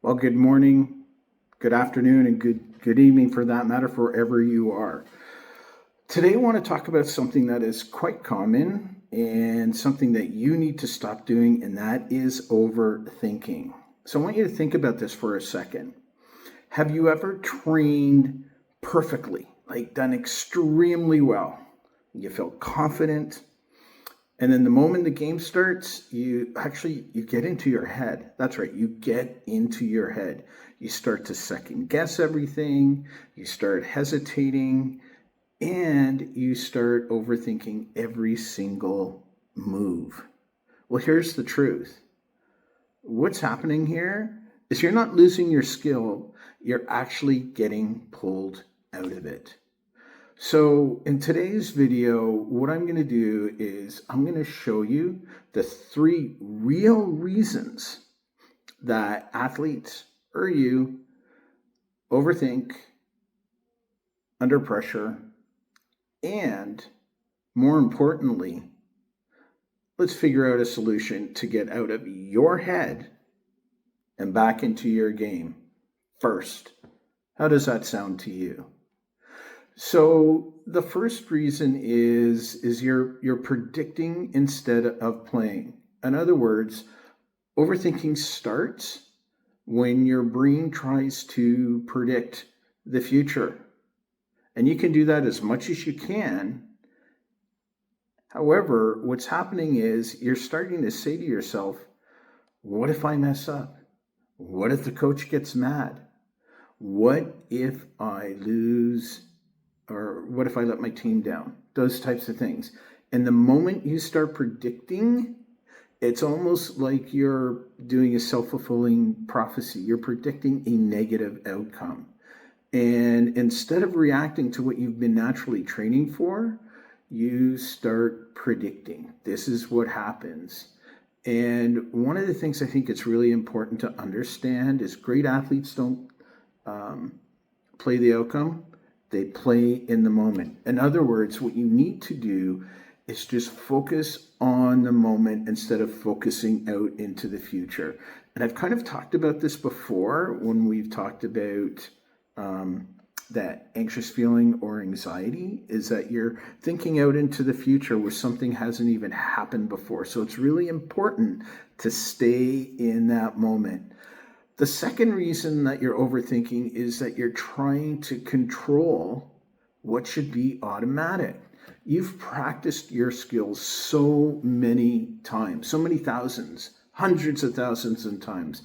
Well, good morning, good afternoon, and good evening for that matter, wherever you are. Today, I want to talk about something that is quite common and something that you need to stop doing, and that is overthinking. So, I want you to think about this for a second. Have you ever trained perfectly, like done extremely well? You feel confident, and then the moment the game starts, you get into your head. That's right, you get into your head. You start to second guess everything, you start hesitating, and you start overthinking every single move. Well, here's the truth. What's happening here is you're not losing your skill, you're actually getting pulled out of it. So in today's video, what I'm going to do is I'm going to show you the 3 real reasons that athletes or you overthink under pressure, and more importantly, let's figure out a solution to get out of your head and back into your game first. How does that sound to you? So the first reason is you're predicting instead of playing. In other words, overthinking starts when your brain tries to predict the future. And you can do that as much as you can. However, what's happening is you're starting to say to yourself, what if I mess up? What if the coach gets mad? What if I lose? Or what if I let my team down? Those types of things. And the moment you start predicting, it's almost like you're doing a self-fulfilling prophecy. You're predicting a negative outcome. And instead of reacting to what you've been naturally training for, you start predicting. This is what happens. And one of the things I think it's really important to understand is great athletes don't play the outcome. They play in the moment. In other words, what you need to do is just focus on the moment instead of focusing out into the future. And I've kind of talked about this before when we've talked about that anxious feeling or anxiety, is that you're thinking out into the future where something hasn't even happened before. So it's really important to stay in that moment. The second reason that you're overthinking is that you're trying to control what should be automatic. You've practiced your skills so many times, so many thousands, hundreds of thousands of times.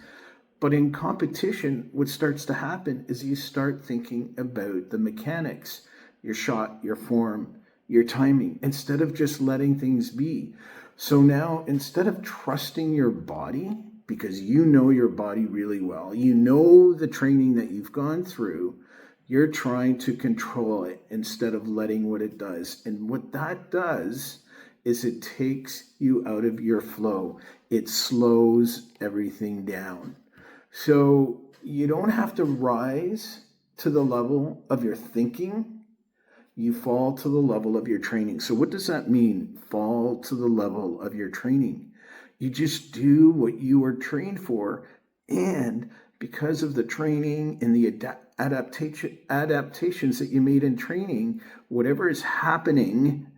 But in competition, what starts to happen is you start thinking about the mechanics, your shot, your form, your timing, instead of just letting things be. So now, instead of trusting your body, because you know your body really well, you know the training that you've gone through, you're trying to control it instead of letting what it does. And what that does is it takes you out of your flow. It slows everything down. So you don't have to rise to the level of your thinking. You fall to the level of your training. So what does that mean? Fall to the level of your training. You just do what you were trained for, and because of the training and the adaptations that you made in training, whatever is happening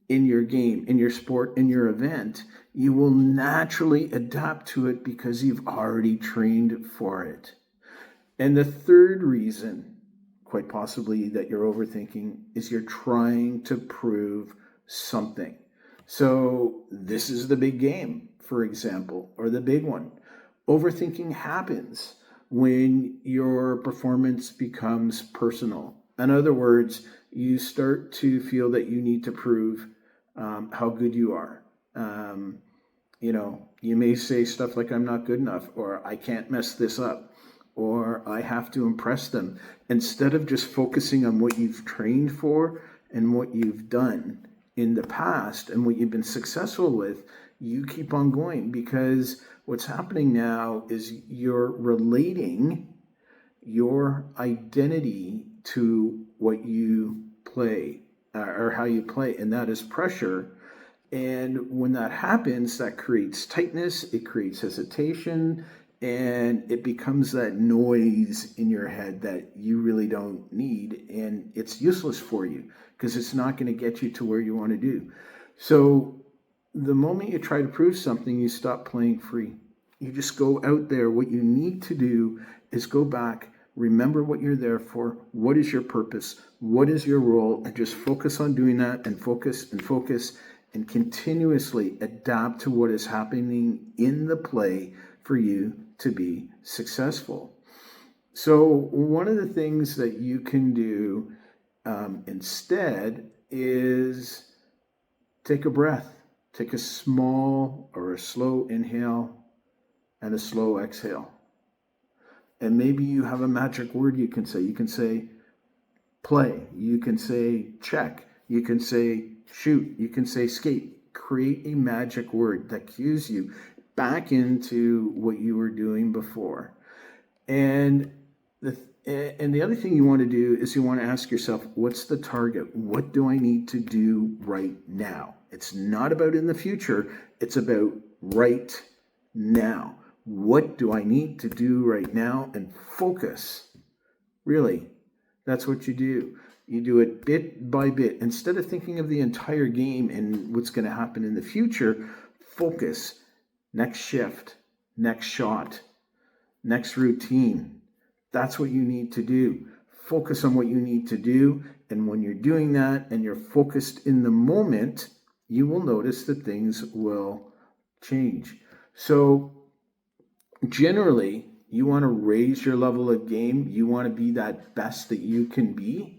in your game, in your sport, in your event, you will naturally adapt to it because you've already trained for it. And the third reason, quite possibly, that you're overthinking is you're trying to prove something. So this is the big game, for example, or the big one. Overthinking happens when your performance becomes personal. In other words, you start to feel that you need to prove how good you are. You may say stuff like, I'm not good enough, or I can't mess this up, or I have to impress them, instead of just focusing on what you've trained for and what you've done in the past and what you've been successful with. You keep on going, because what's happening now is you're relating your identity to what you play, or how you play, and that is pressure. And when that happens, that creates tightness, it creates hesitation, and it becomes that noise in your head that you really don't need, and it's useless for you because it's not going to get you to where you want to do. So the moment you try to prove something, you stop playing free. You just go out there. What you need to do is go back, remember what you're there for, what is your purpose, what is your role, and just focus on doing that, and focus and continuously adapt to what is happening in the play for you to be successful. So one of the things that you can do instead is take a breath. Take a small or a slow inhale and a slow exhale. And maybe you have a magic word you can say. You can say play. You can say check. You can say shoot. You can say skate. Create a magic word that cues you back into what you were doing before. And the other thing you want to do is you want to ask yourself, what's the target? What do I need to do right now? It's not about in the future. It's about right now. What do I need to do right now? And focus. Really, that's what you do. You do it bit by bit. Instead of thinking of the entire game and what's going to happen in the future, focus. Next shift, next shot, next routine. That's what you need to do. Focus on what you need to do. And when you're doing that and you're focused in the moment, you will notice that things will change. So generally, you want to raise your level of game. You want to be that best that you can be.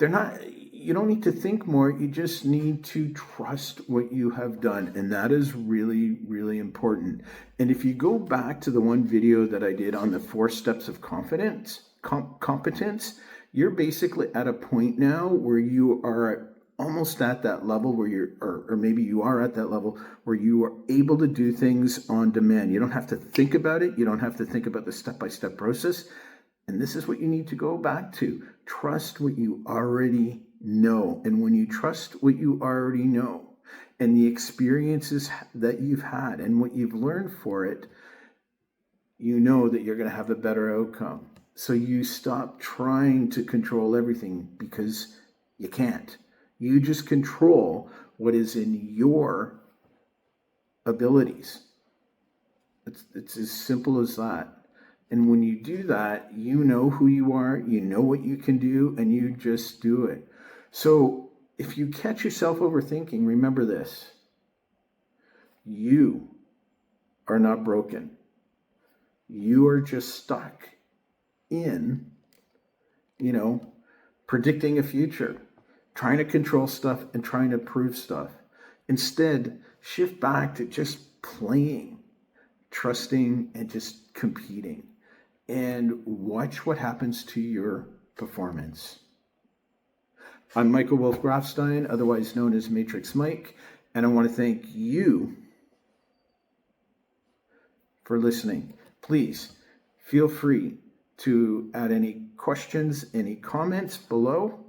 You don't need to think more. You just need to trust what you have done. And that is really, really important. And if you go back to the one video that I did on the 4 steps of competence, you're basically at a point now where you are almost at that level where or maybe you are at that level where you are able to do things on demand. You don't have to think about it. You don't have to think about the step-by-step process. And this is what you need to go back to. Trust what you already know. And when you trust what you already know and the experiences that you've had and what you've learned for it, you know that you're going to have a better outcome. So you stop trying to control everything because you can't. You just control what is in your abilities. It's as simple as that. And when you do that, you know who you are, you know what you can do, and you just do it. So if you catch yourself overthinking, remember this. You are not broken. You are just stuck in, predicting a future, trying to control stuff and trying to prove stuff. Instead, shift back to just playing, trusting, and just competing. And watch what happens to your performance. I'm Michael Wolf Grafstein, otherwise known as Matrix Mike, and I want to thank you for listening. Please feel free to add any questions, any comments below,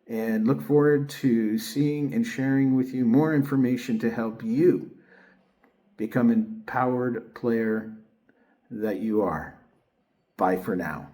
and look forward to seeing and sharing with you more information to help you become an empowered player that you are. Bye for now.